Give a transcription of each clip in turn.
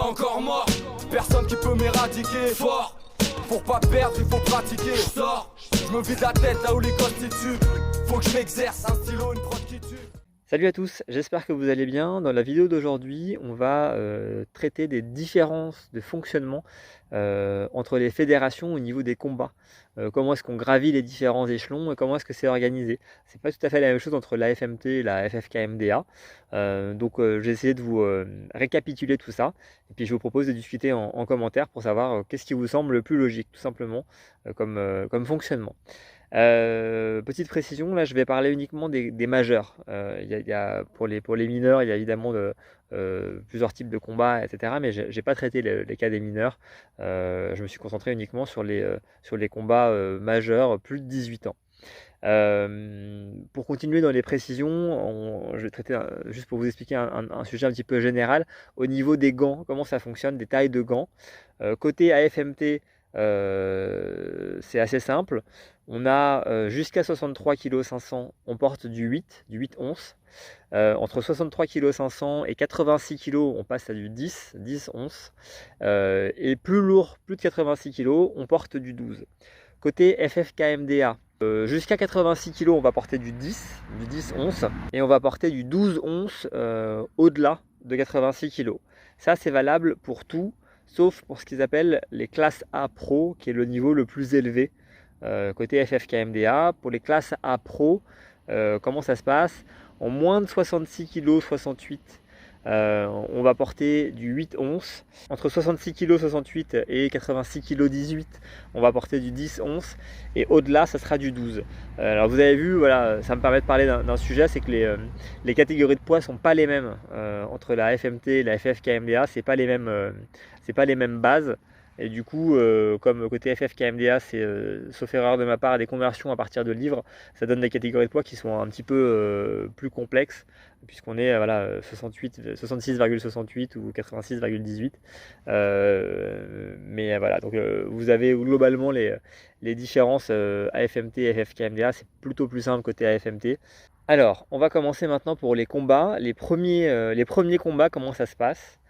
pas encore mort. Personne qui peut m'éradiquer. Fort, pour pas perdre, il faut pratiquer. Je sors, je me vide la tête là où les constituent. Faut que je m'exerce, un stylo, une prod qui tue. Salut à tous, j'espère que vous allez bien. Dans la vidéo d'aujourd'hui, on va traiter des différences de fonctionnement entre les fédérations au niveau des combats. Comment est-ce qu'on gravit les différents échelons et comment est-ce que c'est organisé. C'est pas tout à fait la même chose entre la FMT et la FFKMDA. Donc j'ai essayé de vous récapituler tout ça. Et puis je vous propose de discuter en commentaire pour savoir qu'est-ce qui vous semble le plus logique, tout simplement, comme fonctionnement. Petite précision, là je vais parler uniquement des majeurs. Pour les mineurs, il y a évidemment plusieurs types de combats, etc. Mais j'ai pas traité les cas des mineurs. Je me suis concentré uniquement sur les combats majeurs plus de 18 ans. Pour continuer dans les précisions, je vais traiter, juste pour vous expliquer un sujet un petit peu général, au niveau des gants, comment ça fonctionne, des tailles de gants. Côté AFMT, c'est assez simple. On a jusqu'à 63 kg 500, on porte du 8 onces. Entre 63 kg 500 et 86 kg, on passe à du 10 onces. Et plus lourd, plus de 86 kg, on porte du 12. Côté FFKMDA, jusqu'à 86 kg, on va porter du 10 onces. Et on va porter du 12 onces au-delà de 86 kg. Ça, c'est valable pour tout, sauf pour ce qu'ils appellent les classes A Pro, qui est le niveau le plus élevé côté FFKMDA. Pour les classes A Pro, comment ça se passe? En moins de 66 kg 68, on va porter du 8 onces. Entre 66 kg 68 et 86 kg 18, on va porter du 10 onces. Et au-delà, ça sera du 12. Alors vous avez vu, voilà, ça me permet de parler d'un sujet, c'est que les catégories de poids sont pas les mêmes entre la FMT et la FFKMDA. C'est pas les mêmes bases. Et du coup, comme côté FFKMDA, c'est, sauf erreur de ma part, des conversions à partir de livres, ça donne des catégories de poids qui sont un petit peu plus complexes, puisqu'on est voilà, 66,68 ou 86,18. Mais voilà, donc vous avez globalement les différences AFMT et FFKMDA, c'est plutôt plus simple côté AFMT. Alors, on va commencer maintenant pour les combats. Les premiers combats, comment ça se passe?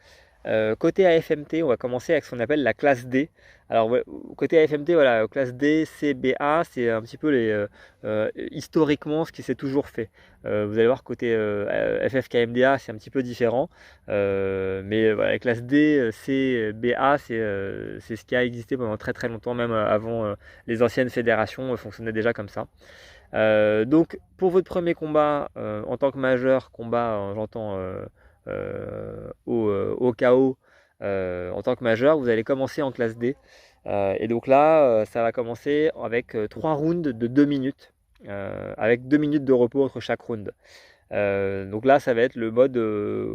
Côté AFMT, on va commencer avec ce qu'on appelle la classe D. Alors côté AFMT, voilà, classe D, C, B, A, c'est un petit peu historiquement ce qui s'est toujours fait. Vous allez voir côté FFKMDA, c'est un petit peu différent. Mais voilà, la classe D, C, B, A, c'est ce qui a existé pendant très très longtemps, même avant les anciennes fédérations fonctionnaient déjà comme ça. Donc pour votre premier combat en tant que majeur, combat, j'entends au KO en tant que majeur, vous allez commencer en classe D. Et donc là, ça va commencer avec 3 rounds de 2 minutes, avec 2 minutes de repos entre chaque round. Donc là, ça va être le mode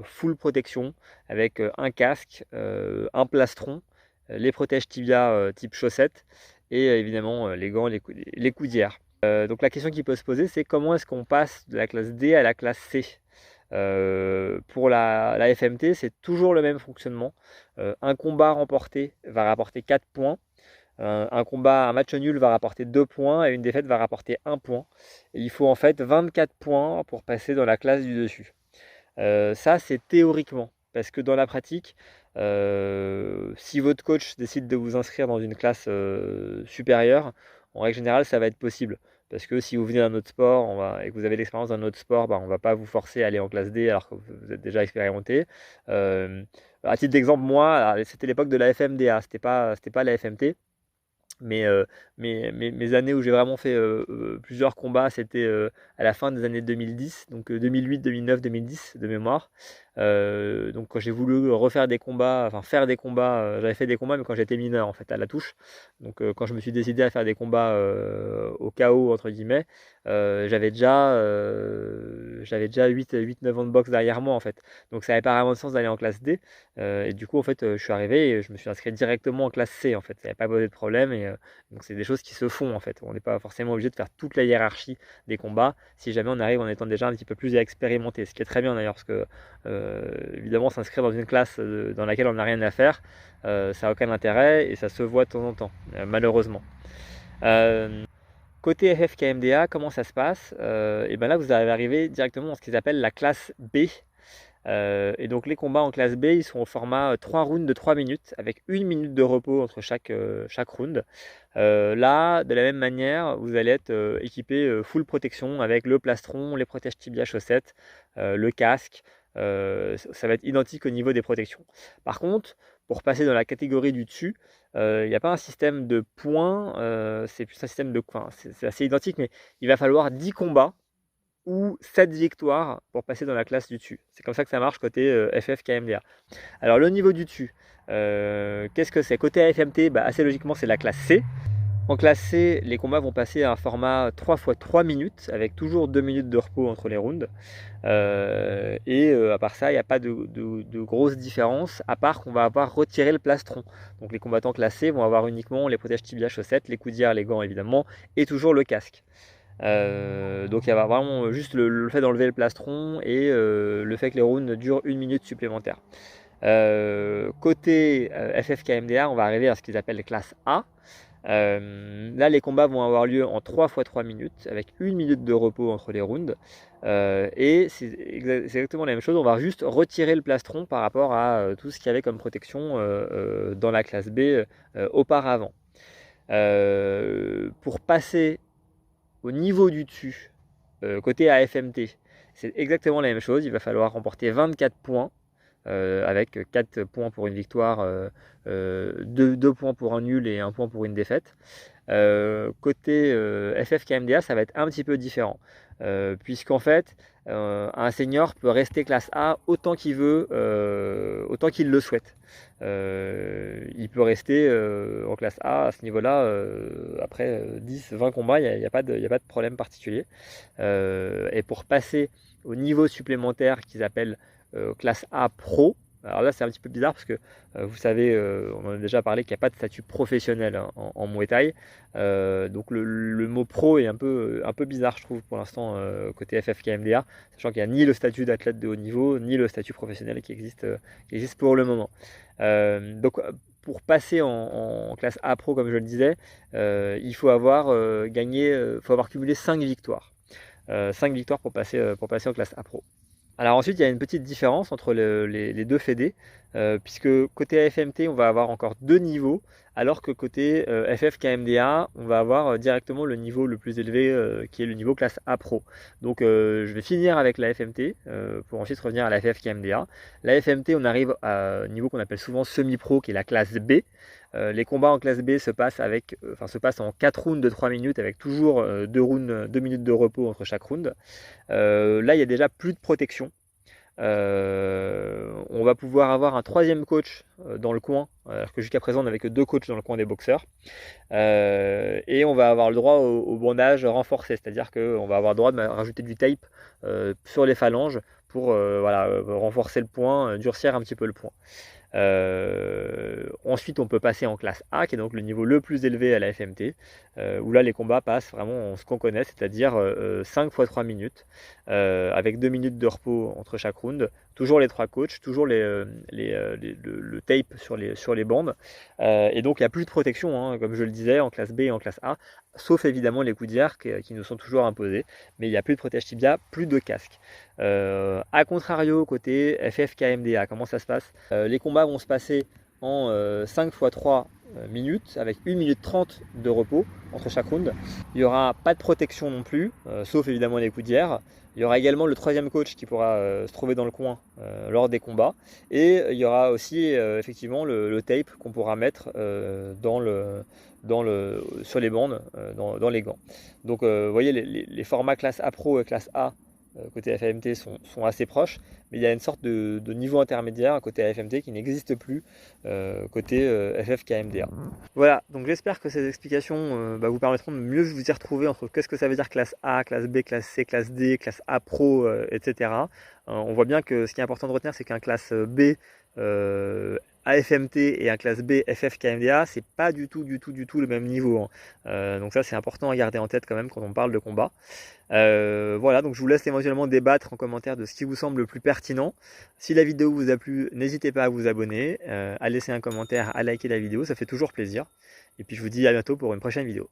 full protection, avec un casque, un plastron, les protèges tibia type chaussettes, et évidemment les gants, les coudières. Donc la question qui peut se poser, c'est comment est-ce qu'on passe de la classe D à la classe C? Pour la FMT, c'est toujours le même fonctionnement. Un combat remporté va rapporter 4 points. Un match nul va rapporter 2 points et une défaite va rapporter 1 point. Et il faut en fait 24 points pour passer dans la classe du dessus. Ça, c'est théoriquement. Parce que dans la pratique, si votre coach décide de vous inscrire dans une classe supérieure, en règle générale, ça va être possible. Parce que si vous venez d'un autre sport et que vous avez l'expérience d'un autre sport, on ne va pas vous forcer à aller en classe D alors que vous êtes déjà expérimenté. À titre d'exemple, moi, c'était l'époque de la FMDA, c'était pas la FMT. Mais mes années où j'ai vraiment fait plusieurs combats, c'était à la fin des années 2010, donc 2008, 2009, 2010 de mémoire. Donc quand j'ai voulu refaire des combats, enfin faire des combats, j'avais fait des combats mais quand j'étais mineur en fait à la touche. Donc quand je me suis décidé à faire des combats au KO entre guillemets, j'avais déjà 8-9 ans de boxe derrière moi en fait. Donc ça n'avait pas vraiment de sens d'aller en classe D. Et du coup en fait je suis arrivé et je me suis inscrit directement en classe C en fait. Ça n'avait pas posé de problème et donc c'est des choses qui se font en fait. On n'est pas forcément obligé de faire toute la hiérarchie des combats si jamais on arrive en étant déjà un petit peu plus expérimenté. Ce qui est très bien d'ailleurs parce que évidemment s'inscrire dans une classe dans laquelle on n'a rien à faire, ça n'a aucun intérêt et ça se voit de temps en temps, malheureusement. Côté FFKMDA, comment ça se passe? Et bien là vous allez arriver directement dans ce qu'ils appellent la classe B. Et donc les combats en classe B, ils sont au format 3 rounds de 3 minutes, avec 1 minute de repos entre chaque round. Là, de la même manière, vous allez être équipé full protection avec le plastron, les protèges tibia chaussettes, le casque. Ça va être identique au niveau des protections. Par contre, pour passer dans la catégorie du dessus, il n'y a pas un système de points, c'est plus un système de... Enfin, c'est assez identique, mais il va falloir 10 combats ou 7 victoires pour passer dans la classe du dessus. C'est comme ça que ça marche côté FF KMDA. Alors le niveau du dessus, qu'est-ce que c'est? Côté AFMT, assez logiquement c'est la classe C. En classe C, les combats vont passer à un format 3 x 3 minutes, avec toujours 2 minutes de repos entre les rounds. À part ça, il n'y a pas de grosses différences, à part qu'on va avoir retiré le plastron. Donc les combattants classés vont avoir uniquement les protèges tibia chaussettes, les coudières, les gants évidemment, et toujours le casque. Donc il y a vraiment juste le fait d'enlever le plastron et le fait que les rounds durent 1 minute supplémentaire. Côté FFKMDA, on va arriver à ce qu'ils appellent les classes A. Là, les combats vont avoir lieu en 3 x 3 minutes, avec 1 minute de repos entre les rounds. Et c'est exactement la même chose, on va juste retirer le plastron par rapport à tout ce qu'il y avait comme protection dans la classe B auparavant. Pour passer au niveau du dessus, côté AFMT, c'est exactement la même chose, il va falloir remporter 24 points. Avec 4 points pour une victoire, 2 points pour un nul et 1 point pour une défaite. Côté FFKMDA, ça va être un petit peu différent, puisqu'en fait, un senior peut rester classe A autant qu'il veut, autant qu'il le souhaite. Il peut rester en classe A à ce niveau-là, après 10-20 combats, il n'y a pas de problème particulier. Et pour passer au niveau supplémentaire qu'ils appellent classe A Pro. Alors là, c'est un petit peu bizarre parce que vous savez, on en a déjà parlé qu'il n'y a pas de statut professionnel en Muay Thai. Donc le mot pro est un peu bizarre, je trouve, pour l'instant, côté FFKMDA, sachant qu'il n'y a ni le statut d'athlète de haut niveau, ni le statut professionnel qui existe pour le moment. Donc, pour passer en classe A Pro, comme je le disais, il faut avoir cumulé 5 victoires. 5 victoires pour passer en classe A Pro. Alors ensuite, il y a une petite différence entre les deux fédés, puisque côté AFMT, on va avoir encore 2 niveaux, alors que côté FFKMDA, on va avoir directement le niveau le plus élevé, qui est le niveau classe A Pro. Donc je vais finir avec la FMT, pour ensuite revenir à la FFKMDA. La FMT, on arrive à un niveau qu'on appelle souvent semi-pro, qui est la classe B. Les combats en classe B se passent en 4 rounds de 3 minutes, avec toujours 2 minutes de repos entre chaque round. Là, il y a déjà plus de protection. On va pouvoir avoir un 3e coach dans le coin, alors que jusqu'à présent on n'avait que 2 coachs dans le coin des boxeurs. Et on va avoir le droit au bandage renforcé, c'est-à-dire qu'on va avoir le droit de rajouter du tape sur les phalanges pour renforcer le point, durcir un petit peu le point. Ensuite on peut passer en classe A, qui est donc le niveau le plus élevé à la FMT, où là les combats passent vraiment en ce qu'on connaît, c'est-à-dire 5 x 3 minutes, avec 2 minutes de repos entre chaque round, toujours les 3 coachs, toujours le tape sur les bandes, et donc il n'y a plus de protection, comme je le disais, en classe B et en classe A, sauf évidemment les coudières qui nous sont toujours imposés, mais il n'y a plus de protège tibia, plus de casque. A contrario, côté FFKMDA, comment ça se passe? Les combats vont se passer en 5 x 3 minutes, avec 1 minute 30 de repos entre chaque round. Il n'y aura pas de protection non plus, sauf évidemment les coudières. Il y aura également le 3e coach qui pourra se trouver dans le coin lors des combats. Et il y aura aussi effectivement le tape qu'on pourra mettre sur les bandes, dans les gants. Donc vous voyez, les formats classe A Pro et classe A côté AFMT sont assez proches, mais il y a une sorte de niveau intermédiaire côté AFMT qui n'existe plus côté FFKMDA. Voilà, donc j'espère que ces explications vous permettront de mieux vous y retrouver entre qu'est-ce que ça veut dire classe A, classe B, classe C, classe D, classe A Pro, etc. On voit bien que ce qui est important de retenir, c'est qu'un classe B AFMT et un classe B FFKMDA, c'est pas du tout le même niveau. Donc ça, c'est important à garder en tête quand même quand on parle de combat. Voilà, donc je vous laisse éventuellement débattre en commentaire de ce qui vous semble le plus pertinent. Si la vidéo vous a plu, n'hésitez pas à vous abonner, à laisser un commentaire, à liker la vidéo, ça fait toujours plaisir. Et puis je vous dis à bientôt pour une prochaine vidéo.